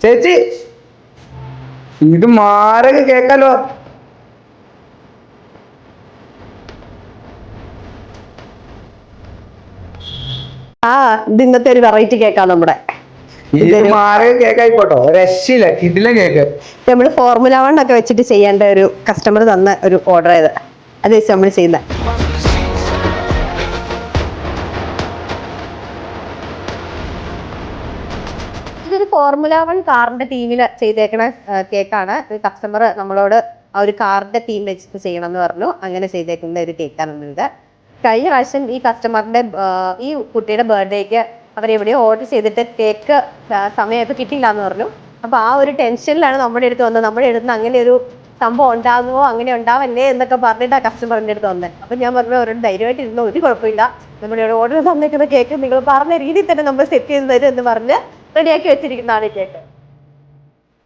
ചേച്ചി ഇത് മാരക കേക്കാലോ. ഇത് ഇന്നത്തെ ഒരു വെറൈറ്റി കേക്കാണ് നമ്മുടെ. ഇത് മാരക കേക്കായിപ്പോട്ടോ, രക്ഷയില്ല. ഇതിലെ കേക്ക് നമ്മള് ഫോർമുല 1 ഒക്കെ വെച്ചിട്ട് ചെയ്യേണ്ട ഒരു കസ്റ്റമർ തന്ന ഒരു ഓർഡർ ചെയ്ത് അത് വെച്ച് നമ്മൾ ചെയ്യുന്ന. ഇതൊരു ഫോർമുല 1 കാറിന്റെ തീമിൽ ചെയ്തേക്കണ കേക്കാണ്. കസ്റ്റമർ നമ്മളോട് ആ ഒരു കാറിന്റെ തീം വെച്ചിട്ട് ചെയ്യണം എന്ന് പറഞ്ഞു. അങ്ങനെ ചെയ്തേക്കുന്ന ഒരു കേക്കാണ് ഇത്. കഴിഞ്ഞ പ്രാവശ്യം ഈ കസ്റ്റമറിന്റെ ഈ കുട്ടിയുടെ ബർത്ത്ഡേക്ക് അവരെവിടെയോ ഓർഡർ ചെയ്തിട്ട് കേക്ക് സമയത്ത് കിട്ടിയില്ല എന്ന് പറഞ്ഞു. അപ്പൊ ആ ഒരു ടെൻഷനിലാണ് നമ്മുടെ അടുത്ത് വന്നത്. നമ്മുടെ അടുത്ത് അങ്ങനെ ഒരു സംഭവം ഉണ്ടാകുമോ, അങ്ങനെ ഉണ്ടാവല്ലേ എന്നൊക്കെ പറഞ്ഞിട്ട് ആ കസ്റ്റമറിന്റെ അടുത്ത് വന്നത്. അപ്പൊ ഞാൻ പറഞ്ഞു അവരോട് ധൈര്യമായിട്ട് ഇരുന്ന് ഒരു കുഴപ്പമില്ല, നമ്മുടെ ഓർഡർ തന്നേക്കുന്ന കേക്ക് നിങ്ങൾ പറഞ്ഞ രീതിയിൽ തന്നെ നമ്മൾ സെറ്റ് ചെയ്ത് തരും എന്ന് പറഞ്ഞ് റെഡിയാക്കി വെച്ചിരിക്കുന്നതാണ് ഈ കേക്ക്.